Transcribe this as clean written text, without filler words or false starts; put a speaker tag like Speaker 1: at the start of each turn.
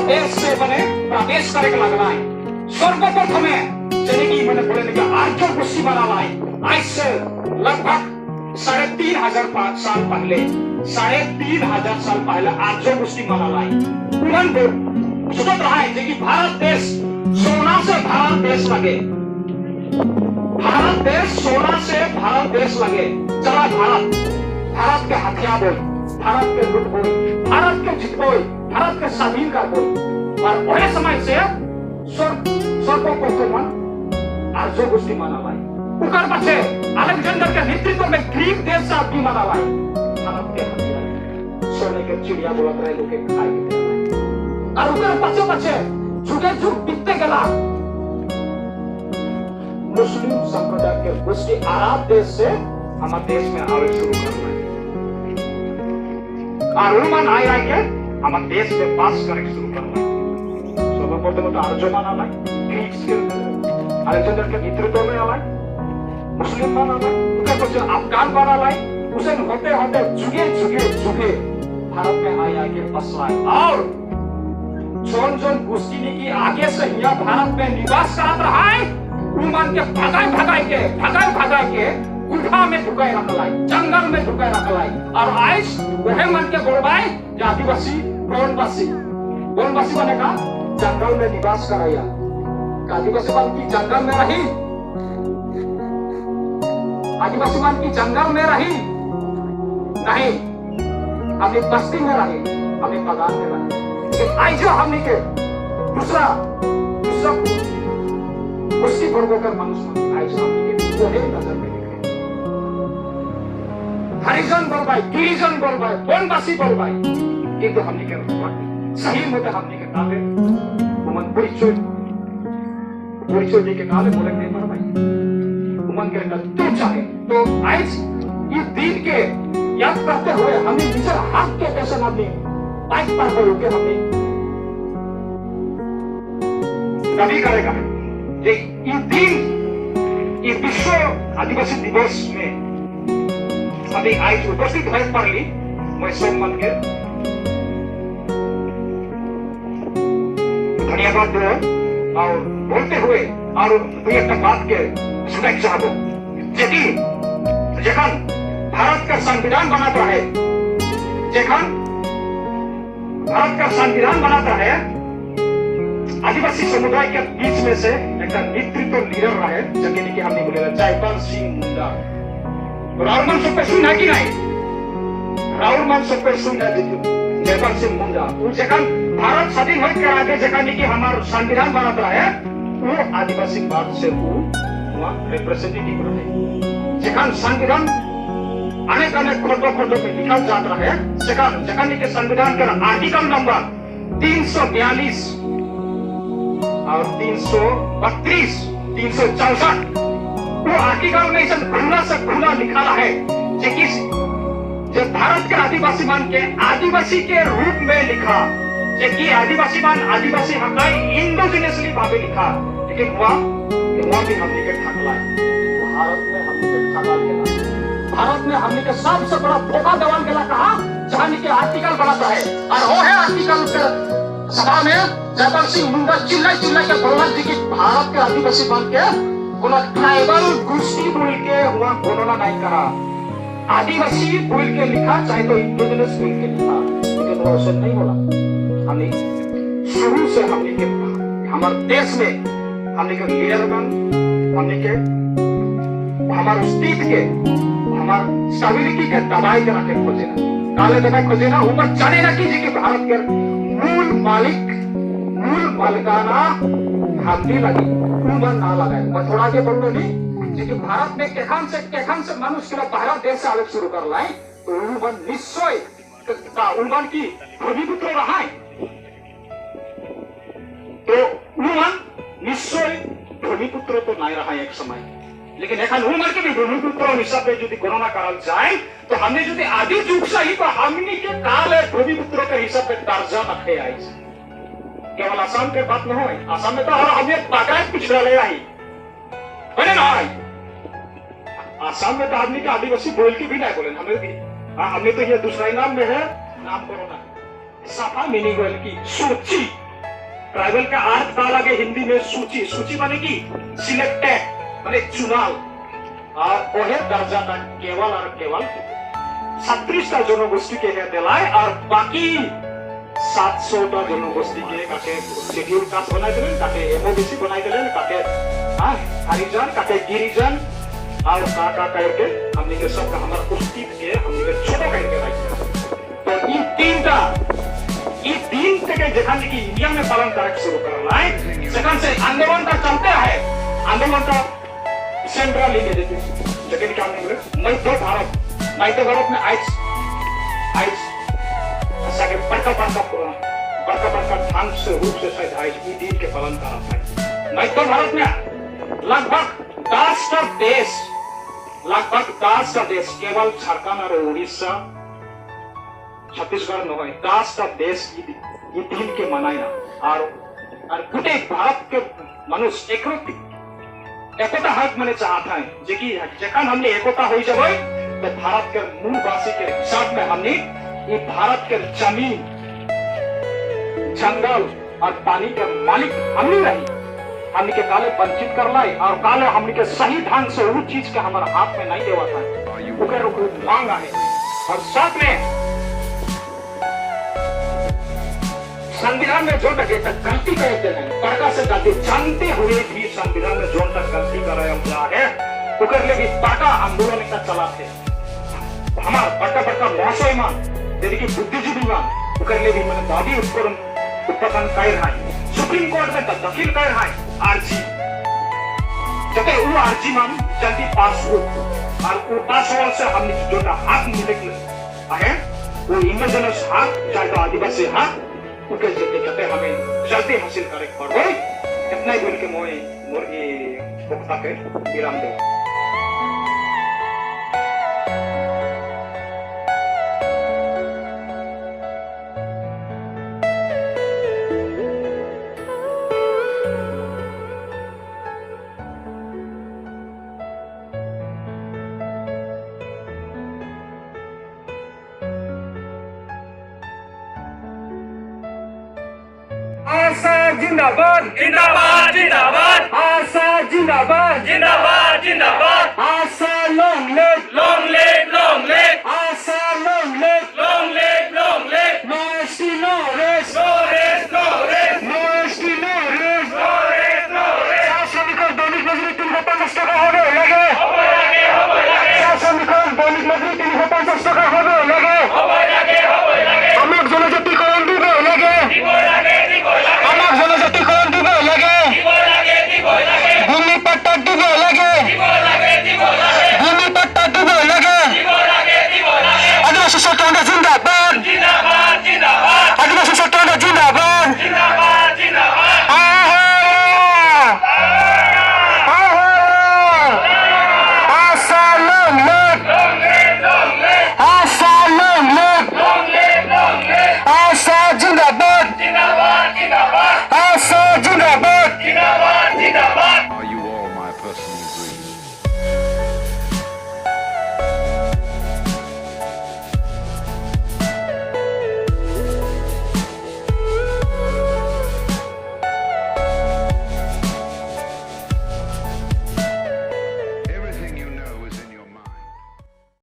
Speaker 1: देश से मैंने प्रवेश करे लगना है सर्वप्रथमे जैसे कि मैंने बोले कि आर्य गोष्ठी बना लाई आज से लगभग 3,500 साल पहले 3,500 साल पहले आर्य गोष्ठी बना लाई उन्होंने सोच रहा है कि भारत देश सोना से भारत देश लगे भारत देश सोना से भारत देश लगे चला भारत के हथियार बोल भारत के लुट बोल भारत के जीत बोल भारत के स्वाधीन कर बोल और वही समय से सर्वप्रथम आर्य गोष्ठी माना लाई उकर पछे अलेक्जेंडर के नेतृत्व में ग्रीक देश से आदमी माना लाई भारत के हथियार सोने के चिड़िया बोलत रहे लोग के खाए के और उकर पछे झूठे झूठ बीतते गला मुस्लिम संप्रदाय के गोष्ठी अरब देश से हमारे देश में आवे शुरू करना है और रोमन आए के हमारे देश में पास करे शुरू करना है सर्वप्रथम तो आर्य माना लाई ग्रीक के अलेक्जेंडर के नेतृत्व में आला मुस्लिम माना लाई उसके कुछ अफगान माना लाई उसे होते होते जुगे भारत में आया के बसला और जोन गोष्ठी की आगे से यहाँ भारत में निवास कर रहा है उमान के भगाए के गुफा में ढुकाए रखलाई जंगल में ढुकाए रखलाई और आज वह मन के बोलबाई आदिवासी वनवासी बने का जंगल में निवास कराया आदिवासी मान की जंगल में रही आदिवासी मान की जंगल में रही नहीं हमने बस्ती में रही हमने बगान में रही आज जो हमने के दूसरा उसकी वर्गों का मनुष्य आज हमने के वही नजर में दिखे हरिजन बोल भाई गिरिजन बोल भाई वनवासी बोल भाई किंतु हमने के सही मत हमने के नाले उमन परिचय के नाले बोले नहीं मर भाई उमन के तो चाहे तो आज ये दिन के याद करते हुए हमने निजर हाथ के पैसे हमने बाइक पर होके हमने कभी करेगा ये दिन ये विश्व आदिवासी दिवस में अभी आज उपस्थित है पढ़ ली मैं सब मन के धन्यवाद दो और बोलते हुए और एक बात के सुनना चाहूँ जखन भारत का संविधान बनाता है भारत का संविधान बनाता है आदिवासी समुदाय के बीच में से एक नेतृत्व लीडर रहा है जगह की हमने बोले जयपाल सिंह मुंडा राहुल मान सब पे सुना कि नहीं राहुल मान सब पे सुना जयपाल सिंह मुंडा वो जगह भारत स्वाधीन होकर आगे जगह की हमारा संविधान बनाता है वो आदिवासी बात से वो रिप्रेजेंटेटिव रहे जगह संविधान अनेक खंडों में लिखा जाता है जगह के संविधान का आर्टिकल नंबर 342 और 332, 364 वो आर्टिकल में इसे खुला से खुला लिखा है जो भारत के आदिवासी मान के आदिवासी के रूप में लिखा कि आदिवासी मान आदिवासी हकाई इंडोजिनियसली भावे लिखा लेकिन वहाँ भी हमने के ठकला भारत में हमने के ठगा लिया भारत में हमने के सबसे बड़ा धोखा देवाल गला कहा जहाँ के आर्टिकल बनाता है और वो है आर्टिकल सभा में जयपाल सिंह मुंडा चिल्ला के बोला थी कि भारत के आदिवासी मान के ट्राइबल गोष्ठी बोल के हुआ घोषणा नहीं करा आदिवासी बोल के लिखा चाहे तो इंडिजिनस बोल के लिखा लेकिन वो ऐसा नहीं बोला हमने शुरू से हमने के हमारे देश में हमने के लीडर बन हमने के हमारे अस्तित्व के हमारे स्टेबिलिटी के दबाई के रखे खोजे ना काले दबाई खोजे ना ऊपर जाने ना कीजिए कि भारत के मूल मालिकाना हमने लगी उमन ना लगाए मैं थोड़ा आगे बढ़ नहीं क्योंकि भारत में केखान से मनुष्य के बाहर देश से आगे शुरू कर लाए तो उमन निश्चय उमन की भूमिपुत्र रहा है तो उमन निश्चय भूमिपुत्र तो नहीं रहा एक समय लेकिन एखन उमन के भी भूमिपुत्र हिसाब से यदि गणना करल जाए तो हमने यदि आदि युग से ही तो हमने के काल भूमिपुत्र के हिसाब से दर्जा रखे आई केवल आसाम के बात न हो आसाम में तो हमें बाकायद पिछड़ा ले आई बने ना आसाम में तो आदमी के आदिवासी बोल के भी नहीं बोले हमें भी हमने तो ये दूसरा ही नाम में है नाम करो ना साफा मीनिंग की सोची ट्राइबल का अर्थ का लगे हिंदी में सूची, सूची माने की सिलेक्टेड माने चुनाव, और वह दर्जा का केवल और केवल 36টা জনগোষ্ঠী के दिलाए और बाकी 700টা জনগোষ্ঠী के काके शेड्यूल कास्ट बनाई दिलेन, काके एमओबीसी बनाई दिलेन, काके हरिजन, काके गिरिजन और का करके हमने के सब हमारा कुश्ती के हमने के छोटा करके रखा। तो ये तीनটা ये तीन থেকে যেখান থেকে इंडिया में पालन करना शुरू करना है, सेकंड से आंदोलन का चलते है, आंदोलन का सेंट्रल ले देते लेकिन क्या नहीं बोले मध्य भारत में आइज सके बड़का ढंग से रूप से शायद आइज ई दिन के पालन कर रहा है। मध्य भारत में लगभग 10টা देश केवल झारखंड और उड़ीसा छत्तीसगढ़ नय 10টা देश ये दिन के मनाए ना और गोटे भारत के मनुष्य एकता हक मैंने चाहता है जे कि जखन हमने एकता हो जाए तो भारत के मूलवासी के हिसाब में हमने ये भारत के जमीन, जंगल और पानी के मालिक हमने रही, हमने के काले वंचित कर लाई और काले हमने के सही ढंग से वो चीज के हमारे हाथ में नहीं देवा था मांग है। और साथ में संविधान में जो तक गलती करते हैं बड़का से गलती जानते हुए भी संविधान में जो तक गलती कर रहे है उकर ले भी बड़का आंदोलन का चला थे हमारा बड़का महाशय मान यदि कि बुद्धिजीवी मान उकर ले भी मैंने दादी उत्पन्न कर रहा है। सुप्रीम कोर्ट में दखिल कर रहा है आरजी जब वो आरजी मान जल्दी पास हो और वो पास होने से हमने जो हक मिले है वो इंडिजिनस हक चाहे तो आदिवासी हक उनके जल्दी हमें जल्दी हासिल करे पड़ो। इतना ही बोल के मोर वक्ता के विराम दे।
Speaker 2: आशा जिंदाबाद
Speaker 3: जिंदाबाद जिंदाबाद
Speaker 2: आशा जिंदाबाद
Speaker 3: जिंदाबाद जिंदाबाद
Speaker 2: आशा लॉन्ग लिव
Speaker 3: लॉन्ग लिव